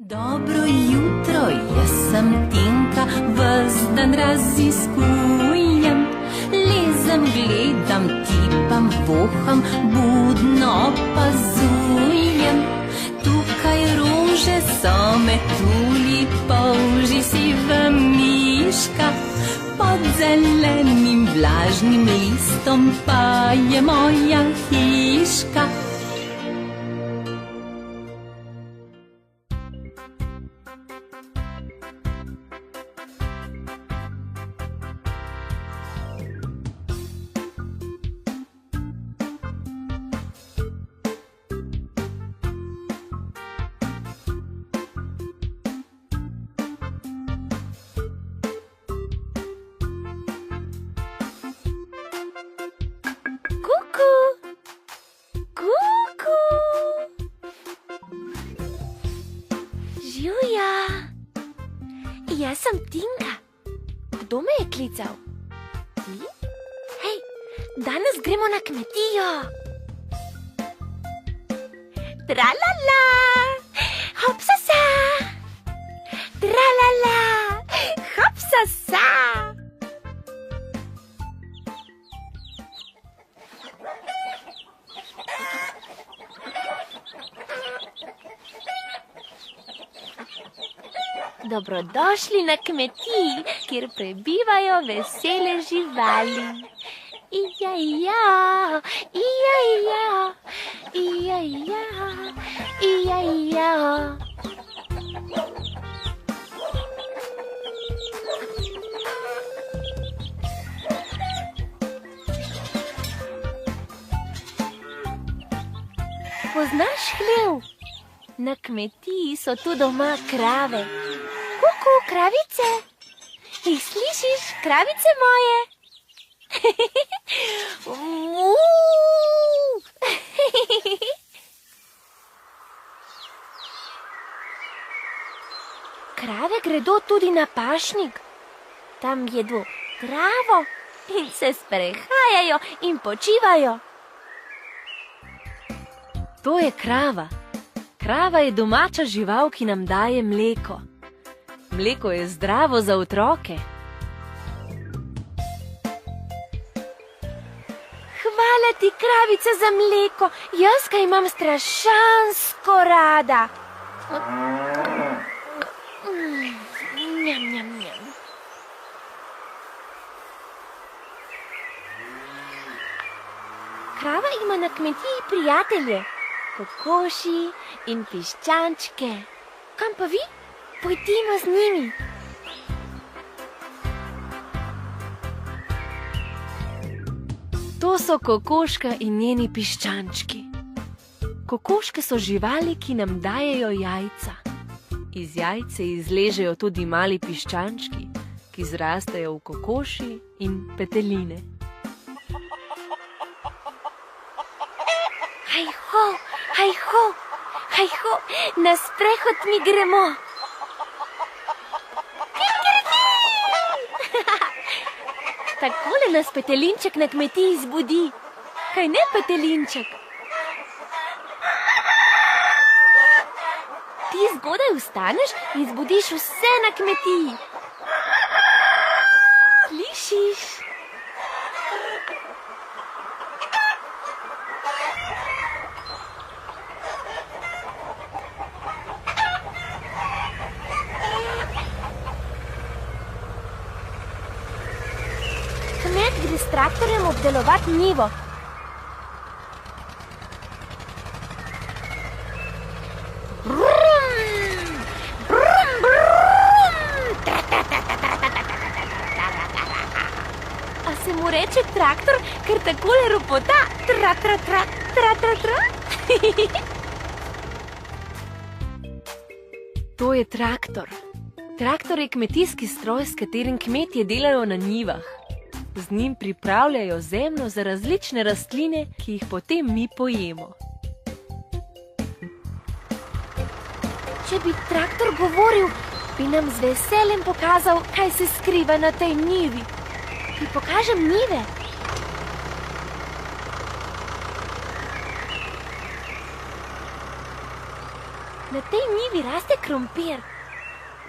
Dobro jutro, jaz sem Tinka, ves dan raziskujem. Lezem, gledam, tipam, voham, budno opazujem. Tukaj rože so metulji, polži siva miška. Pod zelenim vlažnim listom pa je moja hiška. Živja, jaz sem Tinka. Kdo me je klical? Hej, danes gremo na kmetijo. Tralala, hopsasa. Tralala, hopsasa. Dobrodošli na kmetiji, kjer prebivajo vesele živali. Ija-ja, ija-ja, ija-ja, ija-ja. Poznaš hlev? Na kmetiji so tu doma krave. Kuku, kravice. Jih slišiš, kravice moje? Krave gredo tudi na pašnik. Tam jedo travo in se sprehajajo in počivajo. To je krava. Krava je domača žival, ki nam daje mleko. Mleko je zdravo za otroke. Hvala ti, kravice, za mleko. Jaz ga imam strašansko rada. Njam, njam, njam. Krava ima na kmetiji prijatelje, kokoši in piščančke. Kam pa vi? Pojdimo z njimi. To so kokoška in njeni piščančki. Kokoške so živali, ki nam dajejo jajca. Iz jajce izležejo tudi mali piščančki, ki zrastejo v kokoši in peteline. Hajho, hajho, hajho, na sprehod mi gremo. Takole nas petelinček na kmetiji zbudi. Kaj ne, petelinček? Ti zgodaj vstaneš in zbudiš vse na kmetiji. Slišiš? Kmet gre s traktorjem obdelovati njivo. Brum, brum, brum. A se mu reče traktor, ker takole ropota? Tra, tra, tra, tra, tra, tra. To je traktor. Traktor je kmetijski stroj, s katerim kmetje delajo na njivah. Z njim pripravljajo zemljo za različne rastline, ki jih potem mi pojemo. Če bi traktor govoril, bi nam z veseljem pokazal, kaj se skriva na tej njivi. Ti pokažem njive. Na tej njivi raste krompir.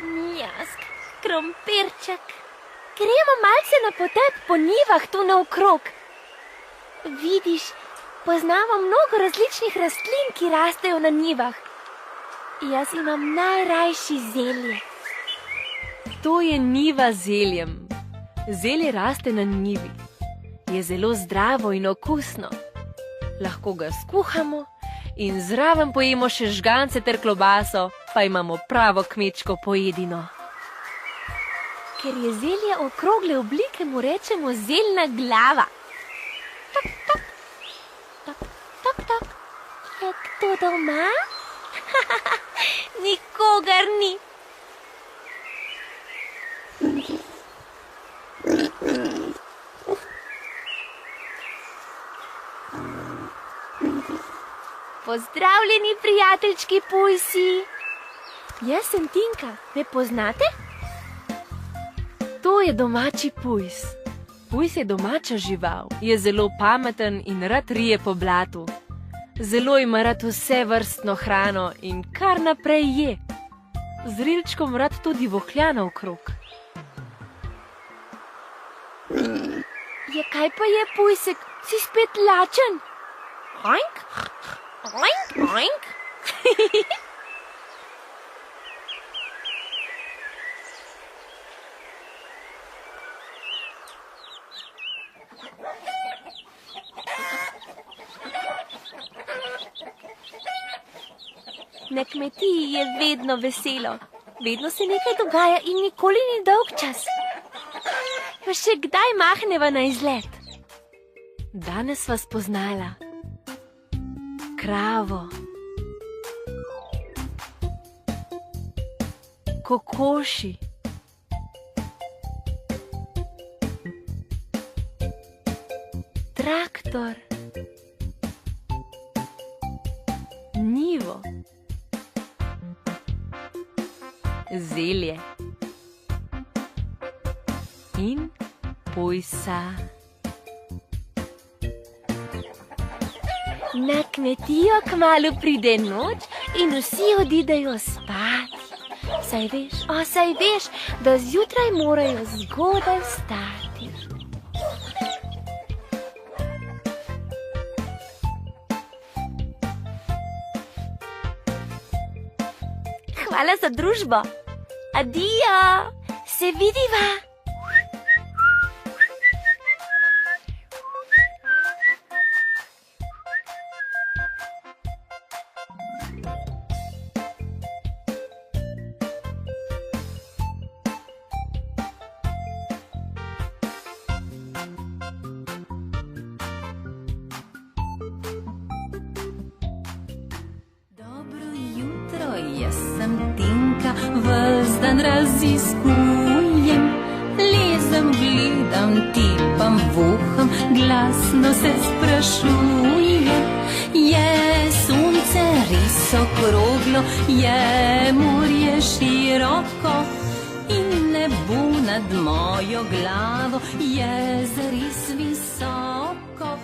Mjask, krompirček. Gremo malce na potep po njivah tu naokrog. Vidiš, poznamo mnogo različnih rastlin, ki rastejo na njivah. Jaz imam najrajši zelje. To je njiva z zeljem. Zelje raste na njivi. Je zelo zdravo in okusno. Lahko ga skuhamo in zraven pojemo še žgance ter klobaso, pa imamo pravo kmečko pojedino. Ker je zelje okrogle oblike, mu rečemo zeljna glava. Tok, tok, tok, tok, tok. Je kdo doma? Nikogar ni. Pozdravljeni, prijateljčki pujsi. Jaz sem Tinka, me poznate? To je domači pujs. Pujs je domača žival, je zelo pameten in rad rije po blatu. Zelo ima rad vsevrstno hrano in kar naprej je. Z rilčkom rad tudi vohlja naokrog. Ja, kaj pa je, pujsek? Si spet lačen? Oink, oink, oink. Na kmetiji je vedno veselo. Vedno se nekaj dogaja in nikoli ni dolg čas. Pa še kdaj mahneva na izlet? Danes sva spoznala kravo, kokoši, traktor, njivo, zelje in pujsa. Na kmetijo kmalu pride noč in vsi odidejo spat. Saj veš, da zjutraj morajo zgodaj vstati. Hvala za družbo. Adijo, se vidiva. Jaz sem Tinka, ves dan raziskujem, lezem, gledam, tipam, voham, glasno se sprašujem. Je sonce res okroglo, je morje široko in nebo nad mojo glavo je zares visoko.